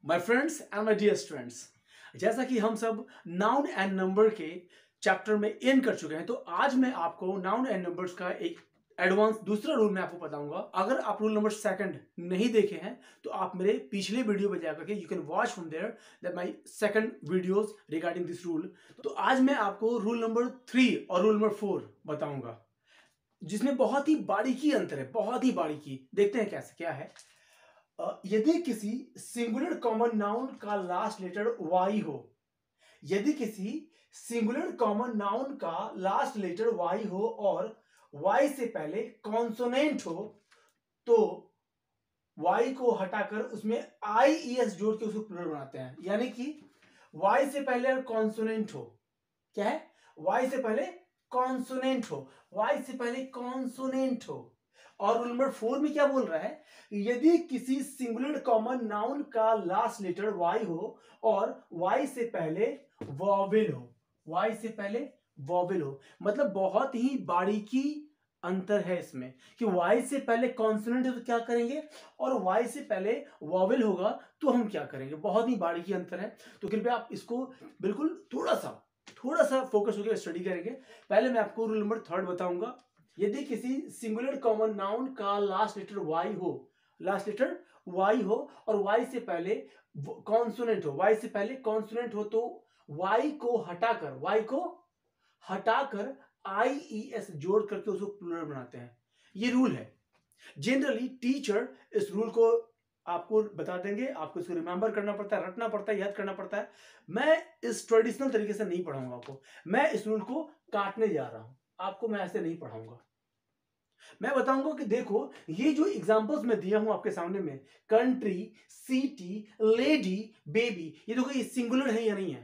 My friends and my dear students, जैसा कि हम सब नाउन एंड नंबर के चैप्टर में एंड कर चुके हैं, तो आज मैं आपको नाउन एंड नंबर्स का एक एडवांस दूसरा रूल मैं आपको बताऊंगा। अगर आप रूल नंबर सेकंड नहीं देखे हैं तो आप मेरे पिछले वीडियो में जाकर के you can watch from there that my second videos regarding this rule. तो आज मैं आपको रूल नंबर 3 और रूल नंबर 4 बताऊंगा, जिसमें बहुत ही बारीकी अंतर है, बहुत ही बारीकी। देखते हैं कैसे क्या है। यदि किसी सिंगुलर कॉमन नाउन का लास्ट लेटर वाई हो, यदि किसी सिंगुलर कॉमन नाउन का लास्ट लेटर वाई हो और वाई से पहले कॉन्सोनेंट हो, तो वाई को हटाकर उसमें आई ई एस जोड़ के उसको प्लूरल बनाते हैं। यानी कि वाई से पहले कॉन्सोनेंट हो, क्या है, वाई से पहले कॉन्सोनेंट हो, वाई से पहले कॉन्सोनेंट हो। और रूल नंबर 4 में क्या बोल रहा है, यदि किसी सिंगुलर कॉमन नाउन का लास्ट लेटर वाई हो और वाई से पहले वॉवेल हो, वाई से पहले वॉवेल हो। मतलब बहुत ही बारीकी अंतर है इसमें कि वाई से पहले कॉन्सोनेंट है तो क्या करेंगे, और वाई से पहले वॉवेल होगा तो हम क्या करेंगे। बहुत ही बारीकी अंतर है। तो कृपया आप इसको बिल्कुल थोड़ा सा फोकस होकर स्टडी करेंगे। पहले मैं आपको रूल नंबर 3 बताऊंगा। यदि किसी सिंगुलर कॉमन नाउन का लास्ट लेटर वाई हो, लास्ट लेटर वाई हो और वाई से पहले कॉन्सोनेंट हो, वाई से पहले कॉन्सोनेंट हो, तो वाई को हटाकर आई ई एस जोड़ करके उसको प्लूरल बनाते हैं। ये रूल है। जनरली टीचर इस रूल को आपको बता देंगे, आपको इसको रिमेंबर करना पड़ता है, रटना पड़ता है, याद करना पड़ता है। मैं इस ट्रेडिशनल तरीके से नहीं पढ़ाऊंगा आपको, मैं इस रूल को काटने जा रहा हूं आपको, मैं ऐसे नहीं पढ़ाऊंगा। मैं बताऊंगा कि देखो, ये जो एग्जांपल्स मैं दिया हूं आपके सामने में, कंट्री, सिटी, लेडी, बेबी, ये देखो ये सिंगुलर है या नहीं है।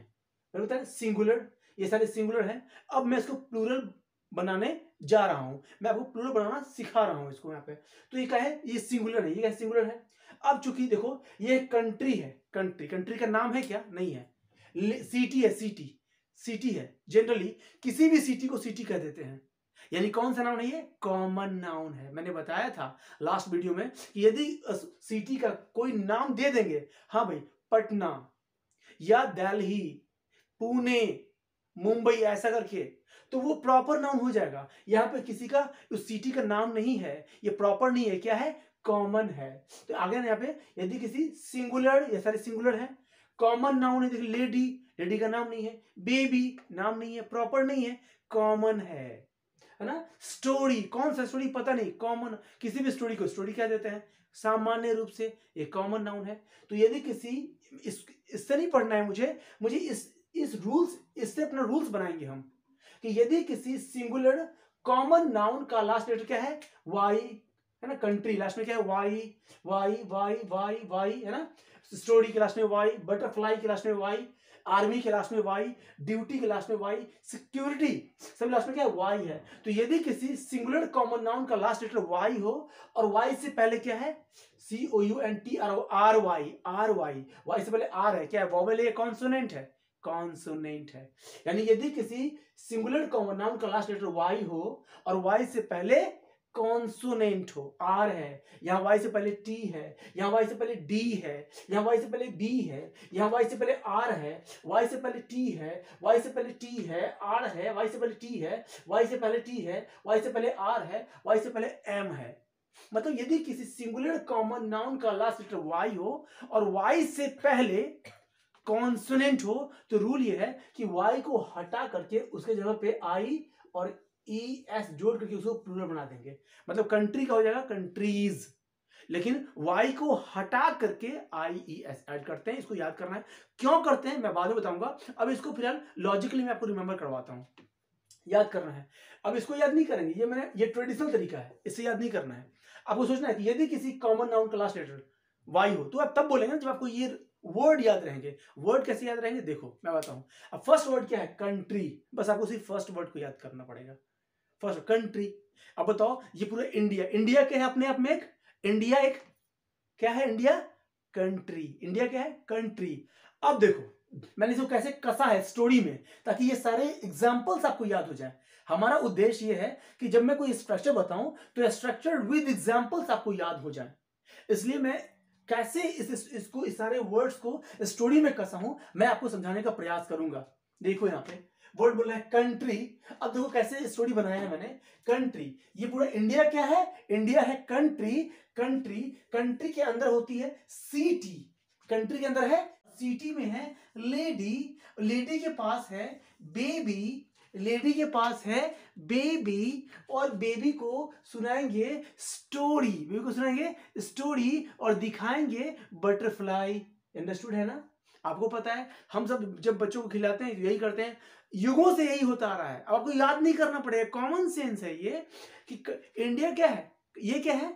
मैं बताया सिंगुलर, ये सारे सिंगुलर हैं। अब मैं इसको प्लूरल बनाने जा रहा हूं, मैं आपको प्लूरल बनाना सिखा रहा हूं इसको यहाँ पे। तो ये क्या है, ये सिंगुलर है, ये क्या सिंगुलर है। अब चूंकि देखो ये कंट्री है, कंट्री का नाम है क्या, नहीं है। सिटी है, सिटी है। जनरली किसी भी सिटी को सिटी कह देते हैं। यानी कौन सा नाउन है, ये कॉमन नाउन है। मैंने बताया था लास्ट वीडियो में कि यदि सिटी का कोई नाम दे देंगे, हाँ भाई पटना या दिल्ली, पुणे, मुंबई, ऐसा करके, तो वो प्रॉपर नाउन हो जाएगा। यहां पे किसी का उस सिटी का नाम नहीं है, ये प्रॉपर नहीं है, क्या है, कॉमन है। तो आगे यहाँ पे यदि किसी सिंगुलर, ये सारे सिंगुलर है, कॉमन नाउन है, देखिए लेडी का नाम नहीं है, बेबी नाम नहीं है, प्रॉपर नहीं है, कॉमन है ना। स्टोरी, कौन सा स्टोरी पता नहीं, कॉमन, किसी भी स्टोरी को स्टोरी क्या देते हैं, सामान्य रूप से एक कॉमन नाउन है। तो यदि किसी इससे नहीं पढ़ना है मुझे इस रूल्स, इससे अपना रूल्स बनाएंगे हम कि यदि किसी सिंगुलर कॉमन नाउन का लास्ट लेटर क्या है, वाई है ना। कंट्री लास्ट में क्या है, Y Y Y Y Y है ना। स्टोरी के लास्ट में वाई, बटरफ्लाई के लास्ट में वाई, आर्मी के लास्ट में वाई, ड्यूटी के लास्ट में वाई, सिक्योरिटी सब लास्ट में क्या है, वाई है। तो यदि किसी सिंगुलर कॉमन नाउन का लास्ट लेटर वाई हो और वाई से पहले क्या है, COUNTRY, वाई से पहले आर है, क्या है, वॉवेल है, कॉन्सोनेंट है, कॉन्सोनेंट है। यानी यदि किसी सिंगुलर कॉमन नाउन का लास्ट लेटर वाई हो और वाई से पहले कॉन्सोनेंट हो, आर है, यहां वाई से पहले टी है, यहां वाई से पहले डी है, यहां वाई से पहले बी है, यहां वाई से पहले आर है, वाई से पहले टी है, वाई से पहले टी है, आर है, वाई से पहले टी है, वाई से पहले टी है, वाई से पहले आर है, वाई से पहले एम है। मतलब यदि किसी सिंगुलर कॉमन नाउन का लास्ट लेटर वाई हो और वाई से पहले कॉन्सोनेंट हो, तो रूल ये है कि वाई को हटा करके उसके जगह पे आई और ई एस जोड़ करके उसको प्लूरल बना देंगे। मतलब कंट्री का हो जाएगा कंट्रीज, लेकिन वाई को हटा करके आई ई एस ऐड करते हैं। इसको याद करना है, क्यों करते हैं मैं बाद में बताऊंगा। अब इसको फिलहाल लॉजिकली मैं आपको रिमेंबर करवाता हूं, याद करना है। अब इसको याद नहीं करेंगे, ये ट्रेडिशनल तरीका है, इससे याद नहीं करना है। आपको सोचना है कि यदि किसी कॉमन नाउन का लास्ट लेटर वाई हो, तो आप तब बोलेंगे जब आपको ये वर्ड याद रहेंगे। वर्ड कैसे याद रहेंगे, देखो मैं बताऊं। अब फर्स्ट वर्ड क्या है, कंट्री, बस आपको सिर्फ फर्स्ट वर्ड को याद करना पड़ेगा, फर्स्ट कंट्री। अब बताओ, ये पूरा इंडिया क्या है अपने आप में, एक इंडिया, एक क्या है, इंडिया कंट्री, इंडिया क्या है, कंट्री। अब देखो मैंने इसको कैसे कसा है स्टोरी में, ताकि ये सारे एग्जांपल्स आपको याद हो जाए। हमारा उद्देश्य ये है कि जब मैं कोई स्ट्रक्चर बताऊं तो स्ट्रक्चर विद एग्जांपल्स आपको याद हो जाए। इसलिए मैं कैसे इसको इस सारे वर्ड्स को स्टोरी में कसा हूं, मैं आपको समझाने का प्रयास करूंगा। देखो यहाँ पे वर्ड बोला है कंट्री। अब देखो कैसे स्टोरी बनाया है मैंने। कंट्री, ये पूरा इंडिया क्या है, इंडिया है कंट्री। कंट्री, कंट्री के अंदर होती है सिटी, कंट्री के अंदर है सिटी में है लेडी, लेडी के पास है बेबी, लेडी के पास है बेबी, और बेबी को सुनाएंगे स्टोरी, बेबी को सुनाएंगे स्टोरी और दिखाएंगे बटरफ्लाई। अंडरस्टूड है ना? आपको पता है हम सब जब बच्चों को खिलाते हैं यही करते हैं, युगों से यही होता आ रहा है। आपको याद नहीं करना पड़ेगा, कॉमन सेंस है ये कि इंडिया क्या है, ये क्या है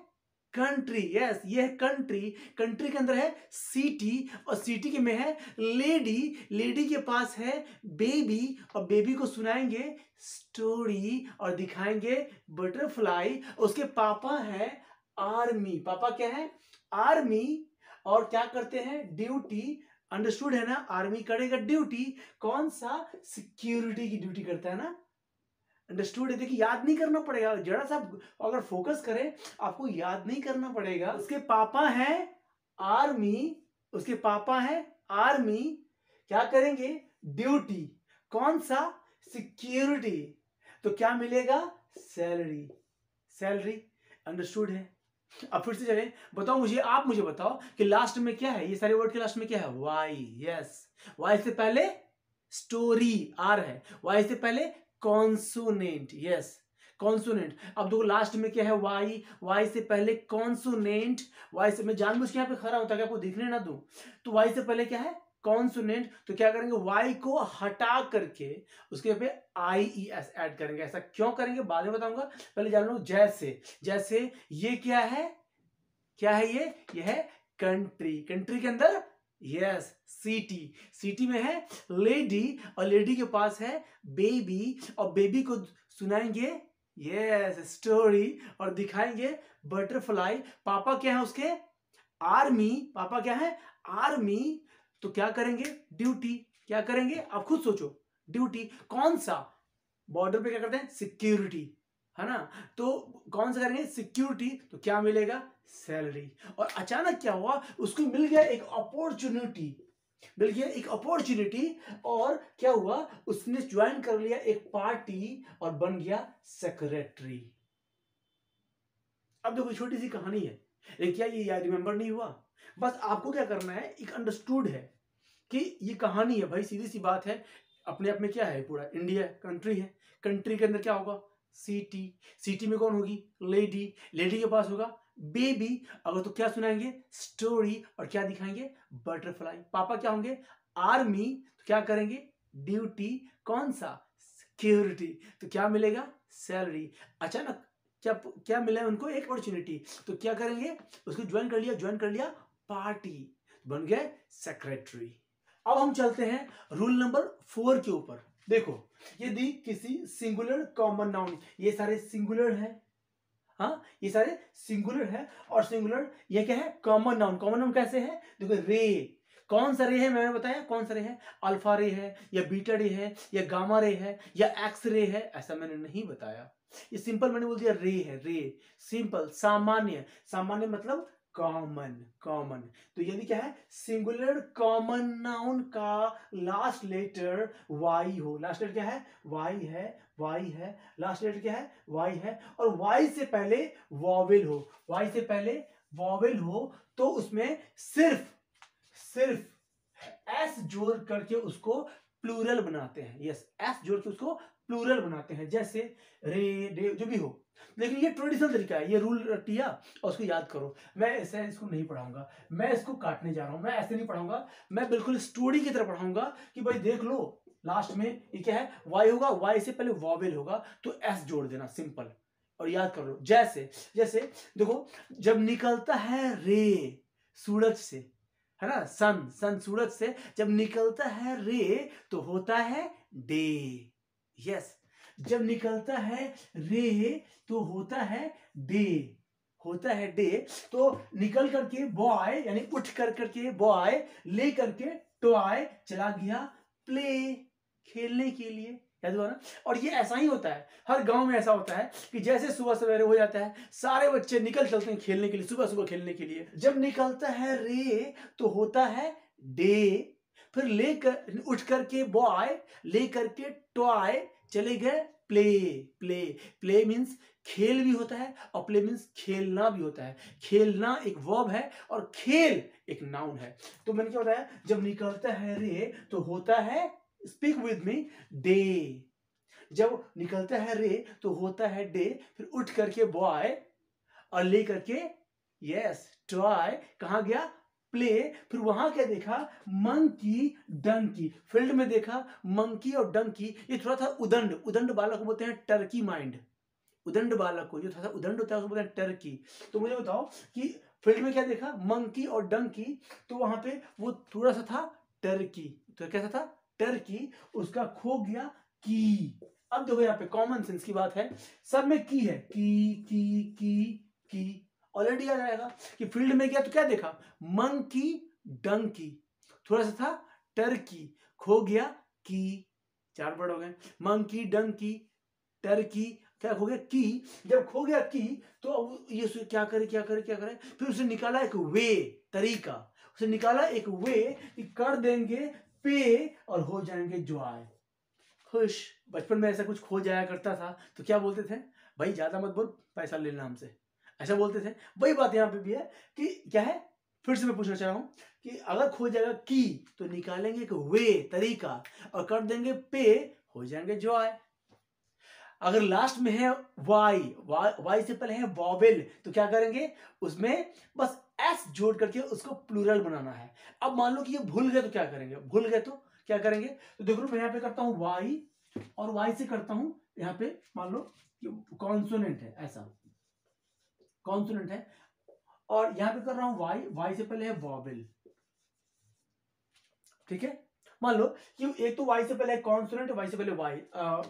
कंट्री। यस, ये है कंट्री। कंट्री के अंदर है सिटी और सिटी के में है लेडी, लेडी के पास है बेबी और बेबी को सुनाएंगे स्टोरी और दिखाएंगे बटरफ्लाई। उसके पापा है आर्मी, पापा क्या है आर्मी, और क्या करते हैं ड्यूटी। अंडरस्टूड है ना? आर्मी करेगा ड्यूटी, कौन सा सिक्योरिटी की ड्यूटी करता है ना। अंडरस्टूड है? देखिए याद नहीं करना पड़ेगा, जरा सा अगर फोकस करें आपको याद नहीं करना पड़ेगा। उसके पापा हैं आर्मी, उसके पापा हैं आर्मी, क्या करेंगे ड्यूटी, कौन सा सिक्योरिटी, तो क्या मिलेगा सैलरी, सैलरी। अंडरस्टूड है? अब फिर से चलें, बताओ मुझे, आप मुझे बताओ कि लास्ट में क्या है, ये सारे वर्ड के लास्ट में क्या है वाई। यस, वाई से पहले स्टोरी आर है, वाई से पहले कॉन्सोनेंट। Yes, consonant. अब देखो लास्ट में क्या है वाई, वाई से पहले कॉन्सोनेंट, वाई से मैं जानबूझ के यहाँ पे खड़ा होता है आपको दिखने ना दूं, तो वाई से पहले क्या है कॉन्सोनेंट, तो क्या करेंगे वाई को हटा करके उसके पे IES ऐड करेंगे। ऐसा क्यों करेंगे बाद में बताऊंगा, पहले जान लो। जैसे, जैसे ये क्या है, क्या है ये है कंट्री, कंट्री के अंदर यस सिटी, सिटी में है लेडी और लेडी के पास है बेबी और बेबी को सुनाएंगे यस स्टोरी और दिखाएंगे बटरफ्लाई। पापा क्या है उसके आर्मी, पापा क्या है आर्मी, तो क्या करेंगे ड्यूटी, क्या करेंगे आप खुद सोचो ड्यूटी, कौन सा बॉर्डर पे क्या करते हैं सिक्योरिटी, है ना, तो कौन सा करेंगे सिक्योरिटी, तो क्या मिलेगा सैलरी। और अचानक क्या हुआ उसको मिल गया एक अपॉर्चुनिटी, मिल गया एक अपॉर्चुनिटी, और क्या हुआ उसने ज्वाइन कर लिया एक पार्टी और बन गया सेक्रेटरी। अब देखो छोटी सी कहानी है, लेकिन क्या ये याद रिमेंबर नहीं हुआ? बस आपको क्या करना है, एक अंडरस्टूड है कि ये कहानी है भाई, सीधी सी बात है। अपने आप में क्या है पूरा इंडिया कंट्री है, कंट्री के अंदर क्या होगा सिटी, सिटी में कौन होगी लेडी, लेडी के पास होगा बेबी, अगर तो क्या सुनाएंगे स्टोरी और क्या दिखाएंगे बटरफ्लाई। पापा क्या होंगे आर्मी, तो क्या करेंगे ड्यूटी, कौन सा सिक्योरिटी, तो क्या मिलेगा सैलरी। अचानक क्या क्या मिला उनको एक अपॉर्चुनिटी, तो क्या करेंगे उसको ज्वाइन कर लिया, ज्वाइन कर लिया पार्टी, बन गए सेक्रेटरी। अब हम चलते हैं रूल नंबर 4 के ऊपर। देखो यदि किसी सिंगुलर कॉमन नाउन, ये सारे सिंगुलर है, हाँ ये सारे सिंगुलर है, और सिंगुलर ये क्या है कॉमन नाउन। कॉमन नाउन कैसे है देखो, रे, कौन सा रे है मैंने बताया, कौन सा रे है अल्फा रे है या बीटा रे है या गामा रे है या एक्स रे है, ऐसा मैंने नहीं बताया। ये सिंपल मैंने बोल दिया रे है, रे सिंपल सामान्य, सामान्य मतलब कॉमन, कॉमन। तो यदि क्या है सिंगुलर कॉमन नाउन का लास्ट लेटर वाई हो, लास्ट लेटर क्या है वाई है, वाई है, लास्ट लेटर क्या है वाई है, और वाई से पहले वॉवेल हो, वाई से पहले वॉवेल हो, तो उसमें सिर्फ सिर्फ एस जोड़ करके उसको प्लूरल बनाते हैं। यस, एस जोड़ के उसको प्लूरल बनाते हैं, जैसे रे डे जो भी हो। लेकिन ये ट्रेडिशनल तरीका है, ये रूल रटिया और उसको याद करो। मैं ऐसे इसको नहीं पढ़ाऊंगा, मैं इसको काटने जा रहा हूं, मैं ऐसे नहीं पढ़ाऊंगा, मैं बिल्कुल स्टोरी की तरह पढ़ाऊंगा कि भाई देख लो लास्ट में ये क्या है वाई होगा, वाई से पहले वॉवेल होगा तो एस जोड़ देना सिंपल, और याद कर लो। जैसे जैसे देखो जब निकलता है रे सूरज से, है ना, सन, सन सूरज से जब निकलता है रे तो होता है डे। यस, जब निकलता है रे तो होता है डे, होता है डे। तो निकल करके बॉय यानी उठ कर करके बॉय, ले करके टॉय चला गया प्ले, खेलने के लिए। याद हुआ ना। और ये ऐसा ही होता है, हर गांव में ऐसा होता है कि जैसे सुबह सवेरे हो जाता है सारे बच्चे निकल चलते हैं खेलने के लिए, सुबह सुबह खेलने के लिए। जब निकलता है रे तो होता है डे, फिर लेकर उठ करके बॉय, ले करके टॉय, चले गए प्ले। प्ले, प्ले मीन्स खेल भी होता है और प्ले मीन्स खेलना भी होता है। खेलना एक वर्ब है और खेल एक नाउन है। तो मैंने क्या बताया, जब निकलता है रे तो होता है, स्पीक विद मी, डे। जब निकलता है रे तो होता है डे, फिर उठ करके बॉय और ले करके यस टॉय, कहां गया प्ले। फिर वहां क्या देखा, मंकी डंकी। फील्ड में देखा मंकी और डंकी, ये थोड़ा था उदंड, उदंड बालक को बोलते हैं टर्की माइंड। उदंड बालक को जो थोड़ा सा उदंड होता है उसको बोलते हैं टर्की। तो मुझे बताओ कि फील्ड में क्या देखा, मंकी और डंकी, तो वहां पे वो थोड़ा सा था टर्की। तो कैसा था, टर्की, उसका खो गया की। अब देखो यहाँ पे कॉमन सेंस की बात है, सब में की है, की ऑलरेडी आ जाएगा कि फील्ड में गया तो क्या देखा, मंकी डंकी, थोड़ा सा था टर्की, खो गया की, 4 वर्ड हो गए, मंकी डंकी टर्की, क्या खो गया की। जब खो गया की तो अब ये क्या करे क्या करे क्या करे, फिर उसे निकाला एक वे, तरीका, उसे निकाला एक वे कि कर देंगे पे और हो जाएंगे जॉय, खुश। बचपन में ऐसा कुछ खो जाया करता था तो क्या बोलते थे, भाई ज्यादा मत बोल, पैसा ले लेना हमसे, ऐसा बोलते थे। वही बात यहाँ पे भी है कि क्या है, फिर से मैं पूछना चाह रहा हूं कि अगर खो जाएगा की तो निकालेंगे एक वे, तरीका, और कर देंगे पे, हो जाएंगे जॉय। अगर लास्ट में है वाई, वाई से पहले है वॉवेल, तो क्या करेंगे, उसमें बस एस जोड़ करके उसको प्लूरल बनाना है। अब मान लो कि ये भूल गए तो क्या करेंगे, भूल गए तो क्या करेंगे, तो देखो मैं यहाँ पे करता हूं वाई और वाई से करता हूं, यहाँ पे मान लो कॉन्सोनेंट है, ऐसा कॉन्सोनेंट है, और यहां पे कर रहा हूं वाई, वाई से पहले है वॉवेल, ठीक है। मान लो कि एक तो वाई से पहले कॉन्सोनेंट, वाई से पहले वाई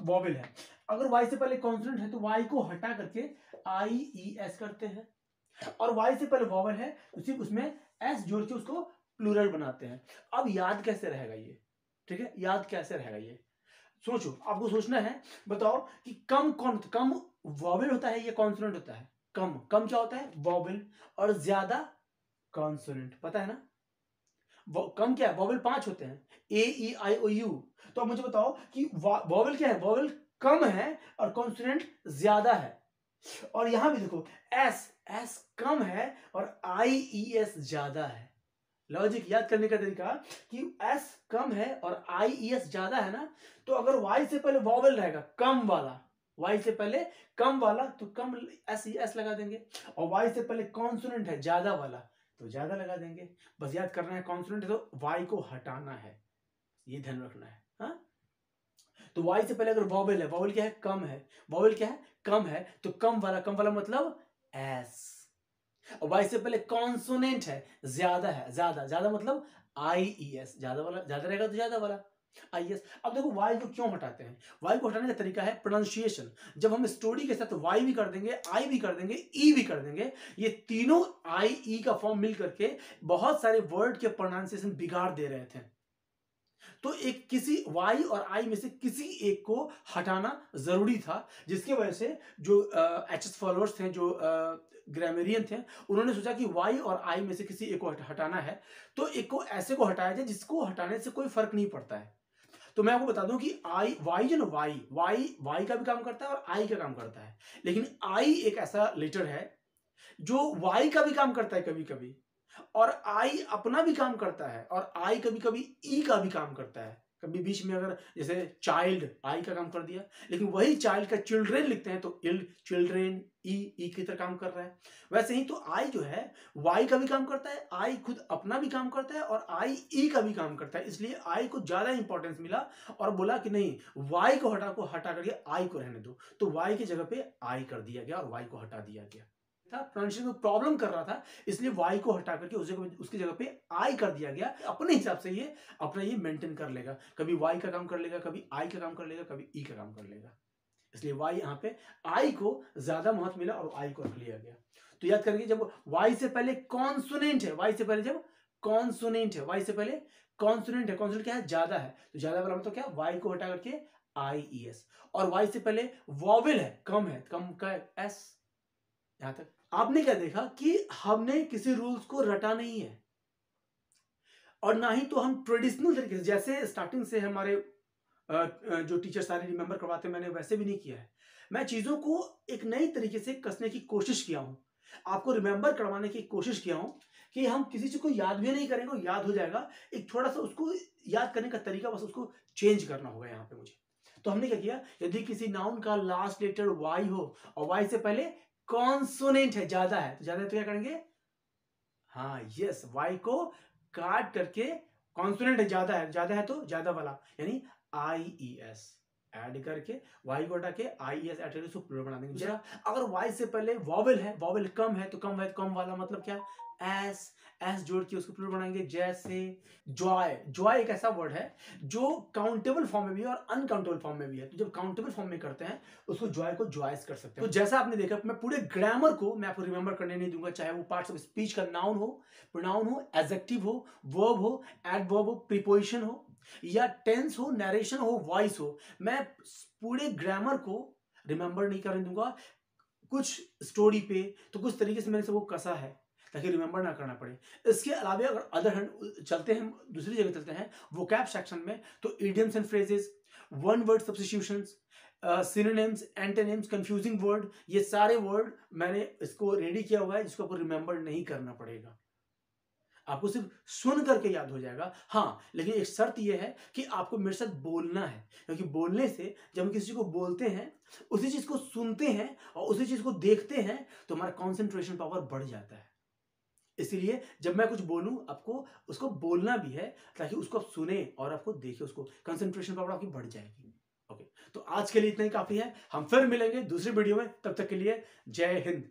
वॉवेल है। अगर वाई से पहले कॉन्सोनेंट है तो वाई को हटा करके आई ई एस करते हैं, और वाई से पहले वॉवेल है तो सिर्फ उसमें एस जोड़ के उसको प्लूरल बनाते हैं। अब याद कैसे रहेगा ये, ठीक है, याद कैसे रहेगा ये, सोचो, आपको सोचना है। बताओ कि कम कम वॉवेल होता है या कॉन्सोनेंट होता है, कम, कम क्या होता है वॉवेल, और ज्यादा कॉन्सोनेंट, पता है ना। कम क्या है, वॉवेल 5 होते हैं, ए ई आई ओ यू। तो अब मुझे बताओ कि वॉवेल क्या है, वॉवेल कम है और कॉन्सोनेंट ज्यादा है। और यहां भी देखो एस, एस कम है और आई ई एस ज्यादा है। लॉजिक याद करने का तरीका कि एस कम है और आई ई एस ज्यादा है ना, तो अगर वाई से पहले वॉवेल रहेगा कम वाला, वाई से पहले कम वाला तो कम एस ई एस लगा देंगे, और वाई से पहले कॉन्सोनेंट है ज्यादा वाला तो ज्यादा लगा देंगे। बस याद करना है, कॉन्सोनेंट है तो वाई को हटाना है, ये ध्यान रखना है। हाँ, तो वाई से पहले अगर वॉवेल है, वॉवेल क्या है, कम है, वॉवेल क्या है, कम है, तो कम वाला मतलब एस। और वाई से पहले कॉन्सोनेंट है, ज्यादा है, ज्यादा, ज्यादा मतलब आई ई एस, ज्यादा वाला, ज्यादा रहेगा तो ज्यादा वाला आई एस। अब देखो वाई को क्यों हटाते हैं, वाई को हटाने का तरीका है प्रोनाउंसिएशन। जब हम स्टोरी के साथ वाई भी कर देंगे, आई भी कर देंगे, ई भी कर देंगे, ये तीनों आई ई का फॉर्म मिल करके बहुत सारे वर्ड के प्रोनाउंसिएशन बिगाड़ दे रहे थे। तो एक किसी वाई और आई में से किसी एक को हटाना जरूरी था, जिसकी वजह से जो एच एस फॉलोअर्स थे, जो ग्रामरियन थे, उन्होंने सोचा कि वाई और आई में से किसी एक को हटाना है, तो एक को ऐसे को हटाया जाए जिसको हटाने से कोई फर्क नहीं पड़ता है। तो मैं आपको बता दूं कि आई, वाई जो ना, वाई वाई वाई का भी काम करता है और आई का काम करता है, लेकिन आई एक ऐसा लेटर है जो वाई का भी काम करता है कभी कभी, और आई अपना भी काम करता है, और आई कभी कभी ई का भी काम करता है। कभी बीच में अगर जैसे चाइल्ड आई का काम कर दिया, लेकिन वही चाइल्ड का चिल्ड्रेन लिखते हैं तो इल्ड, चिल्ड्रेन, ई की तरह काम कर रहा है। वैसे ही तो आई जो है वाई का भी काम करता है, आई खुद अपना भी काम करता है, और आई ई का भी काम करता है। इसलिए आई को ज्यादा इंपॉर्टेंस मिला और बोला कि नहीं, वाई को हटा करके आई को रहने दो, तो वाई की जगह पे आई कर दिया गया और वाई को हटा दिया गया था। प्रोनाउंसिएशन में प्रॉब्लम कर रहा था, इसलिए वाई को हटा करके उसकी जगह पे आई कर दिया गया। अपने हिसाब से ये अपना ये मेंटेन कर लेगा, कभी वाई का काम कर लेगा, कभी आई का काम कर लेगा, कभी ई का काम कर लेगा। इसलिए वाई यहाँ पे आई को ज्यादा महत्व मिला और आई को रख लिया गया। तो याद करेंगे, जब वाई से पहले कॉन्सोनेंट है, वाई से पहले जब कॉन्सोनेंट है, वाई से पहले कॉन्सोनेंट है, कॉन्सोनेंट क्या है, ज्यादा है, तो ज्यादा वाला मतलब क्या, वाई को हटा करके IES। और Y से पहले वॉवेल है, कम है, कम का S। यहां तक आपने क्या देखा कि हमने किसी रूल्स को रटा नहीं है, और ना ही तो हम ट्रेडिशनल तरीके से, जैसे स्टार्टिंग से हमारे जो टीचर सारे रिमेंबर करवाते हैं, मैंने वैसे भी नहीं किया है। मैं चीजों को एक नई तरीके से कसने की कोशिश किया हूं, आपको रिमेंबर करवाने की कोशिश किया हूं कि हम किसी चीज को याद भी नहीं करेंगे, याद हो जाएगा, एक थोड़ा सा उसको याद करने का तरीका बस उसको चेंज करना होगा यहाँ पे मुझे। तो हमने क्या किया, यदि किसी नाउन का लास्ट लेटर Y हो और Y से पहले कॉन्सोनेंट है, ज्यादा है, तो ज्यादा है तो क्या करेंगे, हाँ यस, Y को काट करके, कॉन्सोनेंट है, ज्यादा है तो ज्यादा वाला, यानी IES ऐड करके, Y को हटा के IES ऐड करके उसको प्लूरल बना देंगे। जरा अगर Y से पहले वॉवेल है, वॉवेल कम है तो कम है, तो कम वाला मतलब क्या, S जोड़ के उसको प्लूरल बनाएंगे। जैसे जॉय, जॉय एक ऐसा वर्ड है जो काउंटेबल फॉर्म में भी है और अनकाउंटेबल फॉर्म में भी है। तो जब काउंटेबल फॉर्म में करते हैं उसको जॉय को जॉयस कर सकते हैं। तो जैसा आपने देखा, मैं पूरे ग्रामर को मैं आपको रिमेंबर करने नहीं दूंगा, चाहे वो पार्ट्स ऑफ स्पीच का नाउन हो, प्रोनाउन हो, एडजेक्टिव हो, वर्ब हो, एडवर्ब हो, प्रीपोजिशन हो, या टेंस हो, नरेशन हो, वॉइस हो, मैं पूरे ग्रामर को रिमेंबर नहीं करने दूंगा। कुछ स्टोरी पे तो कुछ तरीके से मैंने सबको कसा है ताकि रिमेंबर ना करना पड़े। इसके अलावा अगर अदर हैंड चलते हैं, दूसरी जगह चलते हैं वोकैब सेक्शन में, तो idioms and phrases, one word substitutions, synonyms, antonyms, confusing word, ये सारे वर्ड मैंने इसको रेडी किया हुआ है जिसको आपको रिमेंबर नहीं करना पड़ेगा, आपको सिर्फ सुन करके याद हो जाएगा। हाँ, लेकिन एक शर्त यह है कि आपको मेरे साथ बोलना है, क्योंकि बोलने से जब हम किसी को बोलते हैं, उसी चीज को सुनते हैं और उसी चीज को देखते हैं, तो हमारा कंसंट्रेशन पावर बढ़ जाता है। इसलिए जब मैं कुछ बोलूं, आपको उसको बोलना भी है ताकि उसको आप सुने और आपको देखे, उसको कंसंट्रेशन पावर आपकी बढ़ जाएगी। ओके, तो आज के लिए इतना ही काफी है, हम फिर मिलेंगे दूसरी वीडियो में, तब तक के लिए जय हिंद।